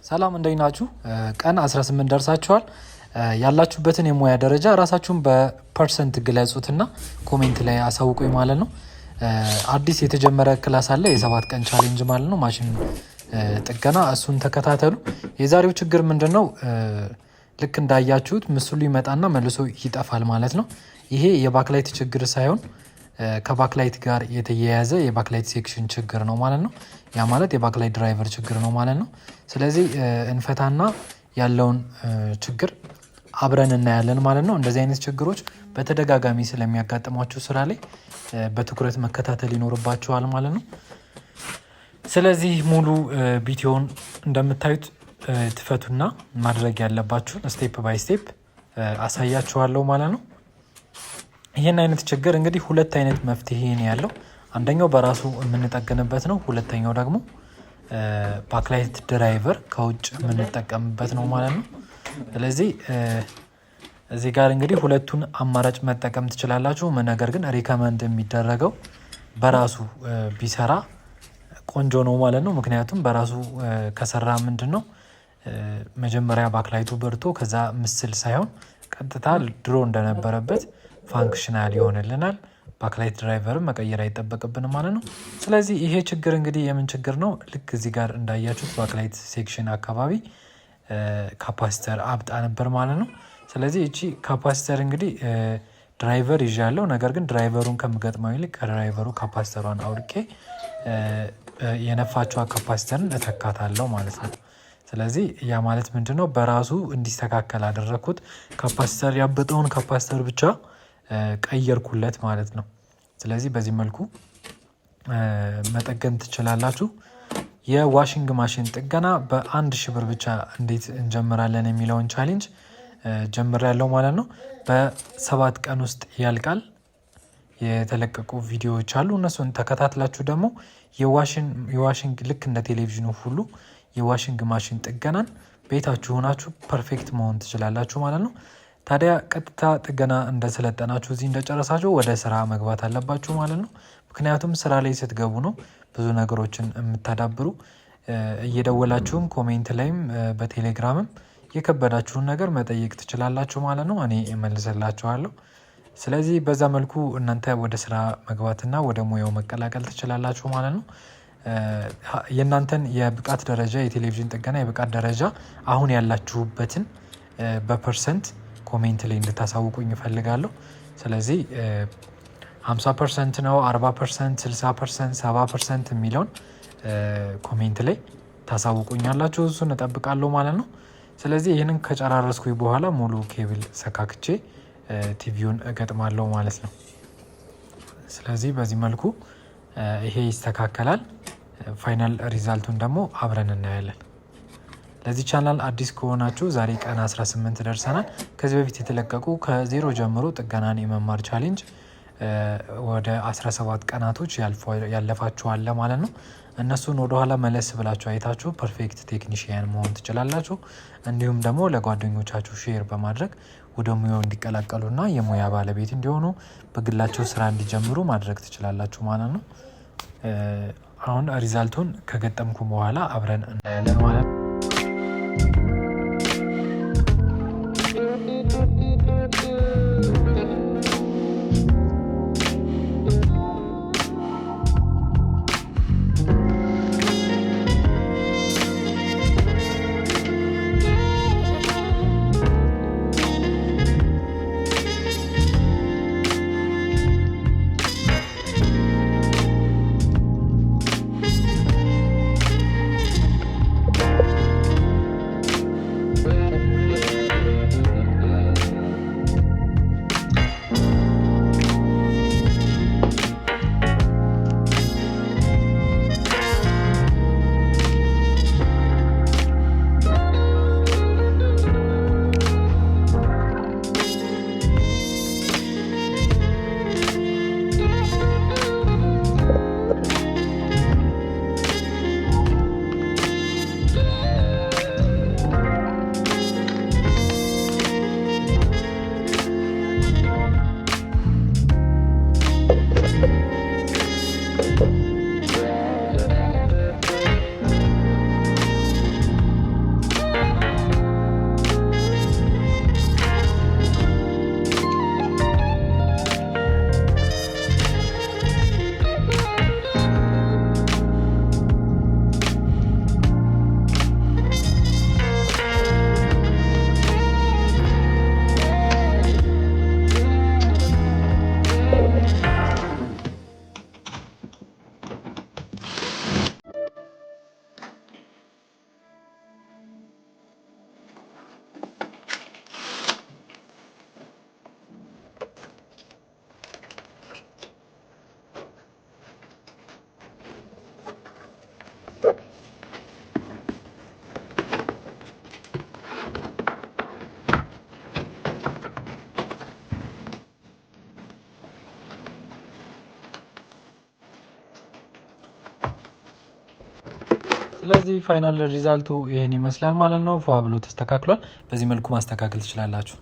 ሰላም እንደናችሁ ቀን 18 ደርሳችኋል። ያላችሁበትን የሙያ ደረጃ ራሳችሁን በፐርሰንት ግለጹትና ኮሜንት ላይ አሳውቁኝ ማለት ነው። አዲስ የተጀመረ ክላስ አለ የ7 ቀን ቻሌንጅ ማለት ነው። ማሽን ጥገና እሱን ተከታተሉ። የዛሬው ችግር ምንድነው? ልክ እንዳያችሁት ምስሉ ይመጣና መልሶ ይጠፋል ማለት ነው። ይሄ የባክላይት ችግር ሳይሆን ከባክላይት ጋር የተያያዘ የባክላይት ሴክሽን ችግር ነው ማለት ነው። ያ ማለት የባክላይት ድራይቨር ችግር ነው ማለት ነው። ስለዚህ እንፈታና ያለውን ችግር አብረን እናያለን ማለት ነው። እንደዚህ አይነት ችግሮች በተደጋጋሚ ስለሚያጋጥሟችሁ ስራ ላይ በትኩረት መከታተል ይኖርባችኋል ማለት ነው። ስለዚህ ሙሉ ቪዲዮውን እንደምታዩት ትፈቱና ማድረግ ያለባችሁን ስቴፕ ባይ ስቴፕ አሳያችኋለሁ ማለት ነው። ይህን አይነት ችግር እንግዲህ ሁለት አይነት መፍትሄ ነው ያለው። አንደኛው በራሱ የምንጠገንበት ነው። ሁለተኛው ደግሞ ባክላይት ድራይቨር ከውጭ የምንጠቀምበት ነው ማለት ነው። ስለዚህ እዚህ ጋር እንግዲህ ሁለቱን አማራጭ መጠቀም ትችላላችሁ። ነገር ግን ሪከመንድ የሚደረገው በራሱ ቢሰራ ቆንጆ ነው ማለት ነው። ምክንያቱም በራሱ ከሰራ ምንድነው መጀመሪያ ባክላይቱ በርቶ ከዛ ምስል ሳይሆን ቀጥታ ድሮ እንደነበረበት ፋንክሽናል ይሆንልናል። ባክላይት ድራይቨርን መቀየር አይጠበቅብንም ማለት ነው። ስለዚህ ይሄ ችግር እንግዲህ የምን ችግር ነው? ልክ እዚህ ጋር እንዳያችሁት ባክላይት ሴክሽን አካባቢ ካፓሲተር አብጣ ነበር ማለት ነው። ስለዚህ እቺ ካፓሲተር እንግዲህ ድራይቨር ይዣለሁ። ነገር ግን ድራይቨሩን ከምገጥመው ይልቅ ከድራይቨሩ ካፓሲተሯን አውርቄ የነፋቿ ካፓሲተርን እተካታለሁ ማለት ነው። ስለዚህ ያ ማለት ምንድነው? በራሱ እንዲስተካከል አደረኩት። ካፓሲተር ያበጠውን ካፓሲተር ብቻ ቀየርኩለት ማለት ነው። ስለዚህ በዚህ መልኩ መጠገን ትችላላችሁ። የዋሽንግ ማሽን ጥገና በ1000 ብር ብቻ እንዴት እንጀምራለን የሚለውን ቻሌንጅ ጀምሬያለሁ ማለት ነው። በ7 ቀን ውስጥ ያልቃል። የተለቀቁ ቪዲዮዎች አሉ። እነሱን ተከታትላችሁ ደግሞ የዋሽንግ ልክ እንደ ቴሌቪዥኑ ሁሉ የዋሽንግ ማሽን ጥገናን ቤታችሁ ሆናችሁ ፐርፌክት መሆን ትችላላችሁ ማለት ነው። ታዲያ ቀጥታ ጥገና እንደሰለጠናችሁ እዚህ እንደጨረሳችሁ ወደ ስራ መግባት አለባችሁ ማለት ነው። ምክንያቱም ስራ ላይ ስትገቡ ነው ብዙ ነገሮችን የምታዳብሩ። እየደወላችሁም ኮሜንት ላይም በቴሌግራምም የከበዳችሁን ነገር መጠየቅ ትችላላችሁ ማለት ነው። እኔ እመልስላችኋለሁ። ስለዚህ በዛ መልኩ እናንተ ወደ ስራ መግባትና ወደ ሙያው መቀላቀል ትችላላችሁ ማለት ነው። የእናንተን የብቃት ደረጃ የቴሌቪዥን ጥገና የብቃት ደረጃ አሁን ያላችሁበትን በፐርሰንት ኮሜንት ላይ እንድታሳውቁኝ እፈልጋለሁ። ስለዚህ 50% ነው 40%፣ 60%፣ 70% የሚለውን ኮሜንት ላይ ታሳውቁኛላችሁ። እሱን እጠብቃለሁ ማለት ነው። ስለዚህ ይህንን ከጨራረስኩኝ በኋላ ሙሉ ኬብል ሰካክቼ ቲቪውን እገጥማለሁ ማለት ነው። ስለዚህ በዚህ መልኩ ይሄ ይስተካከላል። ፋይናል ሪዛልቱን ደግሞ አብረን እናያለን። ለዚህ ቻናል አዲስ ከሆናችሁ ዛሬ ቀን 18 ደርሰናል። ከዚህ በፊት የተለቀቁ ከዜሮ ጀምሮ ጥገናን የመማር ቻሌንጅ ወደ 17 ቀናቶች ያለፋችኋል ማለት ነው። እነሱን ወደኋላ መለስ ብላችሁ አይታችሁ ፐርፌክት ቴክኒሽያን መሆን ትችላላችሁ። እንዲሁም ደግሞ ለጓደኞቻችሁ ሼር በማድረግ ወደ ሙያው እንዲቀላቀሉና የሙያ ባለቤት እንዲሆኑ በግላቸው ስራ እንዲጀምሩ ማድረግ ትችላላችሁ ማለት ነው። አሁን ሪዛልቱን ከገጠምኩ በኋላ አብረን እናያለን ማለት ነው። ስለዚህ ፋይናል ሪዛልቱ ይህን ይመስላል ማለት ነው። ፏ ብሎ ተስተካክሏል። በዚህ መልኩ ማስተካከል ትችላላችሁ።